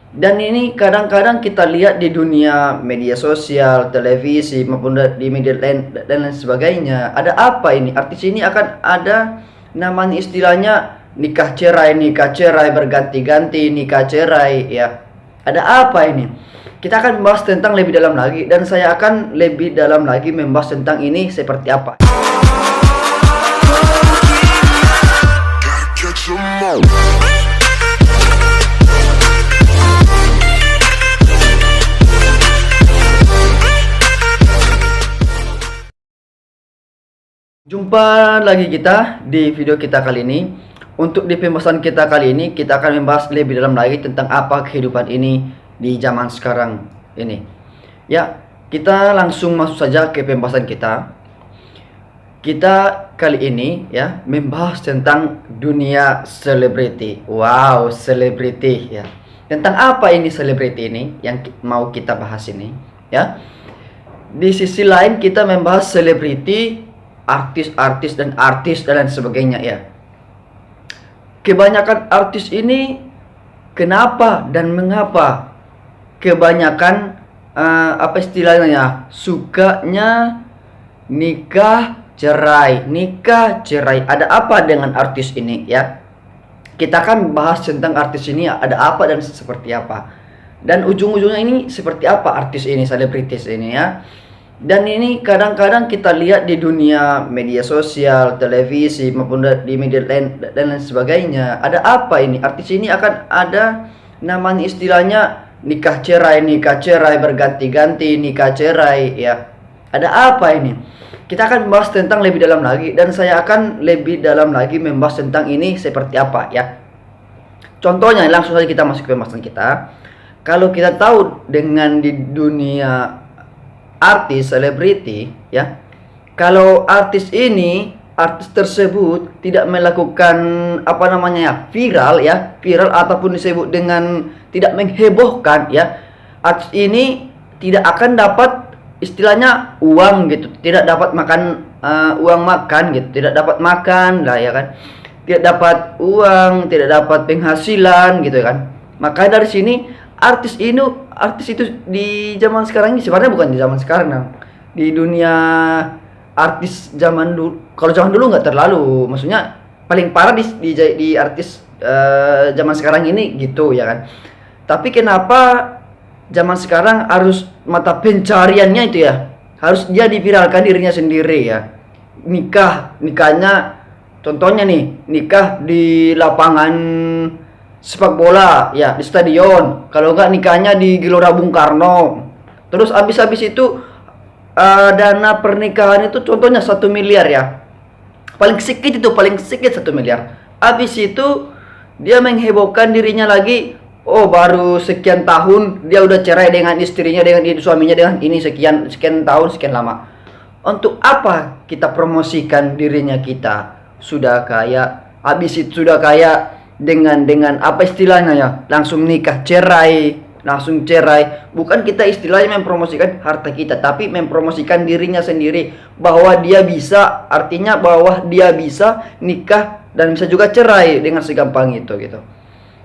Dan ini kadang-kadang kita lihat di dunia media sosial, televisi maupun di media lain dan lain sebagainya. Ada apa ini? Artis ini akan ada namanya istilahnya nikah cerai berganti-ganti, nikah cerai ya. Ada apa ini? Kita akan membahas tentang lebih dalam lagi dan saya akan lebih dalam lagi membahas tentang ini seperti apa. Jumpa lagi kita di video kita kali ini. Untuk di pembahasan kita kali ini, kita akan membahas lebih dalam lagi tentang apa kehidupan ini di zaman sekarang ini. Ya, kita langsung masuk saja ke pembahasan kita. Kita kali ini ya membahas tentang dunia selebriti. Wow, selebriti ya. Tentang apa ini selebriti ini yang mau kita bahas ini ya. Di sisi lain kita membahas selebriti, artis-artis dan lain sebagainya ya. Kebanyakan artis ini kenapa dan mengapa kebanyakan apa istilahnya sukanya nikah cerai. Ada apa dengan artis ini ya? Kita akan bahas tentang artis ini ada apa dan seperti apa. Dan ujung-ujungnya ini seperti apa artis ini, selebritis ini ya. Dan ini kadang-kadang kita lihat di dunia media sosial, televisi maupun di media lain dan lain sebagainya. Ada apa ini? Artis ini akan ada namanya istilahnya nikah cerai berganti-ganti, nikah cerai ya. Ada apa ini? Kita akan membahas tentang lebih dalam lagi dan saya akan lebih dalam lagi membahas tentang ini seperti apa ya. Contohnya langsung saja kita masuk ke pembahasan kita. Kalau kita tahu dengan di dunia artis, selebriti ya, kalau artis tersebut tidak melakukan apa namanya ya, viral ataupun disebut dengan tidak menghebohkan ya, artis ini tidak akan dapat istilahnya uang gitu, tidak dapat makan uang makan gitu, tidak dapat makan lah ya kan, tidak dapat uang, tidak dapat penghasilan gitu kan. Maka dari sini artis itu di zaman sekarang ini sebenarnya bukan di zaman sekarang nah. Di dunia artis zaman dulu, kalau zaman dulu nggak terlalu, maksudnya paling parah di artis zaman sekarang ini gitu ya kan. Tapi kenapa zaman sekarang harus mata pencariannya itu ya harus dia diviralkan dirinya sendiri ya. Nikahnya contohnya nih, nikah di lapangan sepak bola ya, di stadion. Kalau enggak nikahnya di Gelora Bung Karno. Terus habis itu dana pernikahan itu contohnya 1 miliar ya, paling sedikit 1 miliar. Habis itu dia menghebohkan dirinya lagi, oh baru sekian tahun dia udah cerai dengan istrinya, dengan suaminya, dengan ini sekian tahun, sekian lama. Untuk apa kita promosikan dirinya? Kita sudah kaya, habis itu sudah kaya dengan apa istilahnya ya, langsung cerai. Bukan kita istilahnya mempromosikan harta kita, tapi mempromosikan dirinya sendiri bahwa dia bisa, artinya bahwa dia bisa nikah dan bisa juga cerai dengan segampang itu gitu.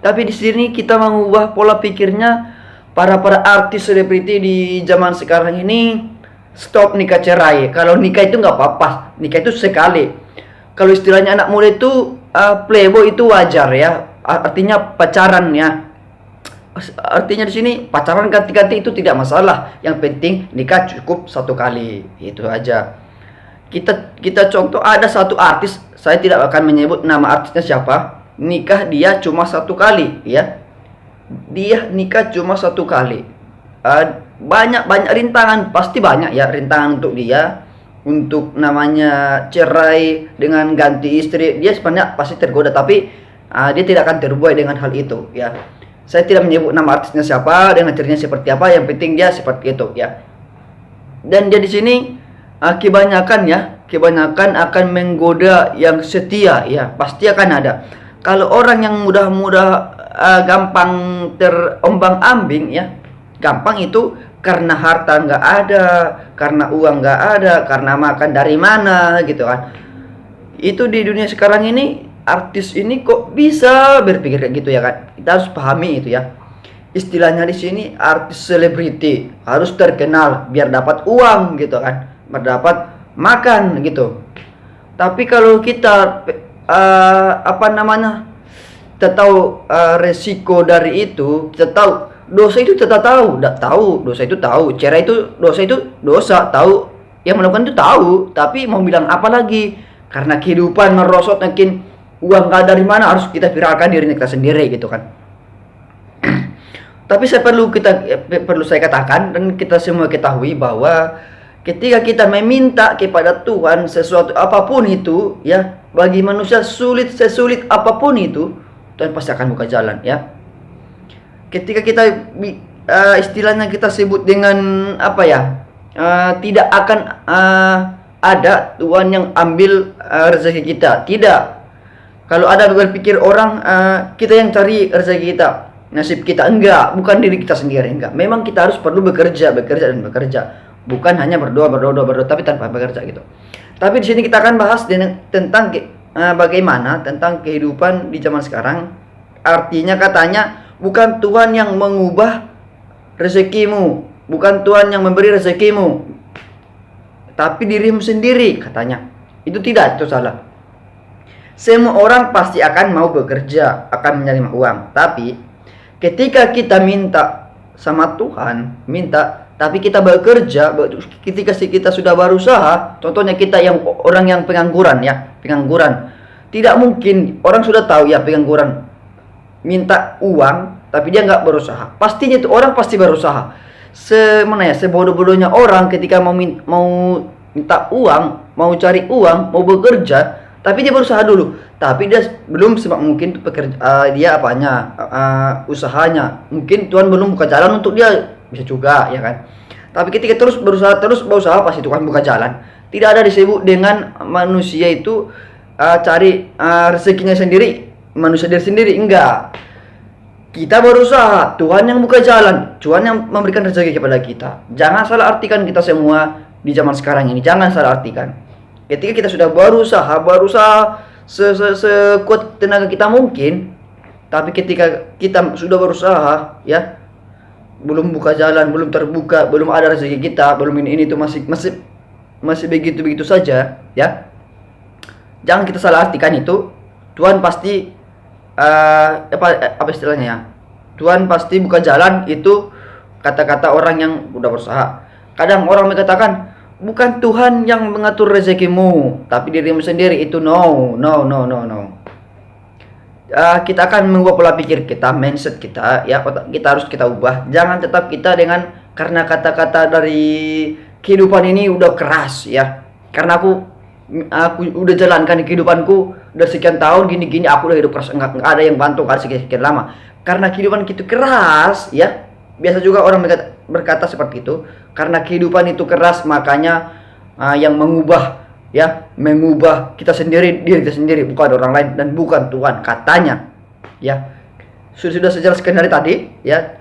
Tapi di sini kita mengubah pola pikirnya, para artis selebriti di zaman sekarang ini stop nikah cerai. Kalau nikah itu nggak apa-apa, nikah itu sekali. Kalau istilahnya anak muda itu playboy itu wajar ya, artinya pacaran ya. Artinya di sini pacaran ganti-ganti itu tidak masalah. Yang penting nikah cukup 1 kali, itu aja. Kita contoh ada satu artis, saya tidak akan menyebut nama artisnya siapa. Nikah dia cuma 1 kali ya. Dia nikah cuma 1 kali. Banyak rintangan, pasti banyak ya rintangan untuk dia. Untuk namanya cerai dengan ganti istri, dia sebenarnya pasti tergoda, tapi dia tidak akan terbuai dengan hal itu ya. Saya tidak menyebut nama artisnya siapa, dengan ceritanya seperti apa, yang penting dia seperti itu ya. Dan dia di sini kebanyakan akan menggoda yang setia ya, pasti akan ada. Kalau orang yang mudah gampang terombang-ambing ya, gampang itu karena harta nggak ada, karena uang nggak ada, karena makan dari mana gitu kan. Itu di dunia sekarang ini artis ini kok bisa berpikir kayak gitu ya kan. Kita harus pahami itu ya. istilahnya di sini artis selebriti, harus terkenal biar dapat uang gitu kan, mendapat makan gitu. Tapi kalau kita apa namanya, kita tahu resiko dari itu, kita tahu dosa itu, kita tahu dosa itu, tahu cerai itu dosa, tahu yang melakukan itu tahu, tapi mau bilang apa lagi, karena kehidupan merosot, makin uang nggak dari mana, harus kita viralkan diri kita sendiri gitu kan. Tapi perlu saya katakan dan kita semua ketahui bahwa ketika kita meminta kepada Tuhan sesuatu apapun itu, ya, bagi manusia sesulit apapun itu, Tuhan pasti akan buka jalan, ya. Ketika kita istilahnya kita sebut dengan apa ya, tidak akan ada Tuhan yang ambil rezeki kita, tidak. Kalau ada berpikir orang kita yang cari rezeki kita, nasib kita, enggak, bukan diri kita sendiri, enggak. Memang kita harus perlu bekerja, bukan hanya berdoa, tapi tanpa bekerja gitu. Tapi di sini kita akan bahas tentang bagaimana tentang kehidupan di zaman sekarang. Artinya katanya bukan Tuhan yang mengubah rezekimu, bukan Tuhan yang memberi rezekimu, tapi dirimu sendiri katanya. Itu tidak, itu salah. Semua orang pasti akan mau bekerja, akan menerima uang. Tapi ketika kita minta sama Tuhan, tapi kita bekerja, ketika kita sudah berusaha, contohnya kita yang orang yang pengangguran, ya, pengangguran. Tidak mungkin orang sudah tahu ya pengangguran minta uang, tapi dia nggak berusaha. Pastinya itu orang pasti berusaha. Sebodoh-bodohnya orang ketika mau minta uang, mau cari uang, mau bekerja, tapi dia berusaha dulu. Tapi dia belum sebab mungkin dia usahanya. Mungkin Tuhan belum buka jalan untuk dia, bisa juga, ya kan. Tapi ketika terus berusaha, pasti Tuhan buka jalan. Tidak ada disebut dengan manusia itu cari rezekinya sendiri, manusia diri sendiri, enggak. Kita berusaha, Tuhan yang buka jalan, Tuhan yang memberikan rezeki kepada kita. Jangan salah artikan kita semua di zaman sekarang ini, jangan salah artikan. Ketika kita sudah berusaha sekuat tenaga kita mungkin, tapi ketika kita sudah berusaha, ya, belum buka jalan, belum terbuka, belum ada rezeki kita, belum ini itu masih begitu saja, ya. Jangan kita salah artikan itu. Tuhan pasti apa istilahnya ya, Tuhan pasti buka jalan, itu kata-kata orang yang udah berusaha. Kadang orang mengatakan bukan Tuhan yang mengatur rezekimu, tapi dirimu sendiri. Itu no. Kita akan mengubah pola pikir kita, mindset kita, ya, kita harus kita ubah. Jangan tetap kita dengan karena kata-kata dari kehidupan ini udah keras, ya. Karena aku udah jalankan kehidupanku udah sekian tahun gini, aku udah hidup keras, enggak ada yang bantu kan sekian lama. Karena kehidupan itu keras, ya. Biasa juga orang berkata seperti itu. Karena kehidupan itu keras, makanya yang mengubah kita sendiri, diri kita sendiri, bukan orang lain dan bukan Tuhan katanya, ya. Sudah saya jelaskan dari tadi, ya.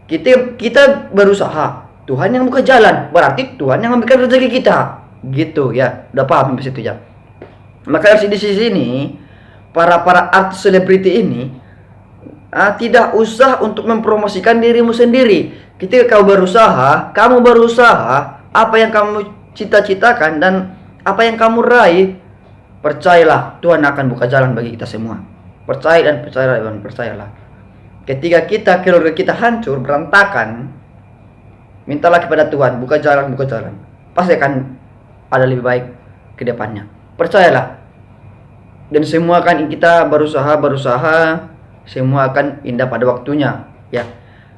Kita berusaha, Tuhan yang buka jalan, berarti Tuhan yang memberikan rezeki kita, gitu, ya. Udah paham di situ, ya. Maka di sini para artis selebriti ini tidak usah untuk mempromosikan dirimu sendiri. Ketika kamu berusaha, apa yang kamu cita-citakan dan apa yang kamu raih, percayalah Tuhan akan buka jalan bagi kita semua. Percayalah. Ketika keluarga kita hancur, berantakan, mintalah kepada Tuhan, buka jalan. Pasti akan ada lebih baik ke depannya. Percayalah. Dan semua akan kita berusaha, semua akan indah pada waktunya, ya.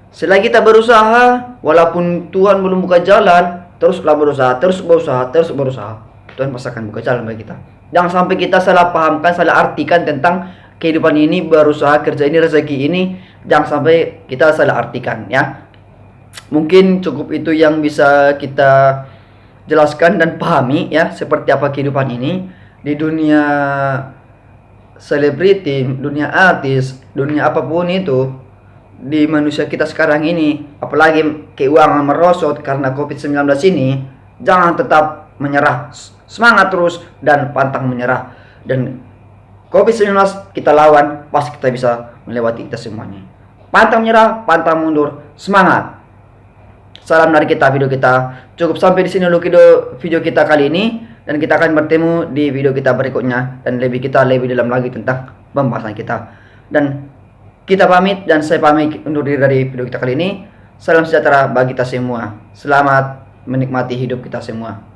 Selagi kita berusaha, walaupun Tuhan belum buka jalan, teruslah berusaha. Tuhan pasti akan buka jalan bagi kita. Jangan sampai kita salah pahamkan, salah artikan tentang kehidupan ini, berusaha, kerja ini, rezeki ini. Jangan sampai kita salah artikan, ya. Mungkin cukup itu yang bisa kita jelaskan dan pahami, ya, seperti apa kehidupan ini di dunia selebriti, dunia artis, dunia apapun itu, di manusia kita sekarang ini. Apalagi keuangan merosot karena COVID-19 ini. Jangan tetap menyerah, semangat terus dan pantang menyerah. Dan COVID-19 kita lawan, pasti kita bisa melewati kita semuanya. pantang menyerah, pantang mundur, semangat. Salam dari kita, video kita cukup sampai di sini dulu video kita kali ini, dan kita akan bertemu di video kita berikutnya dan lebih dalam lagi tentang pembahasan kita. Dan kita pamit, dan saya pamit undur diri dari video kita kali ini. Salam sejahtera bagi kita semua. Selamat menikmati hidup kita semua.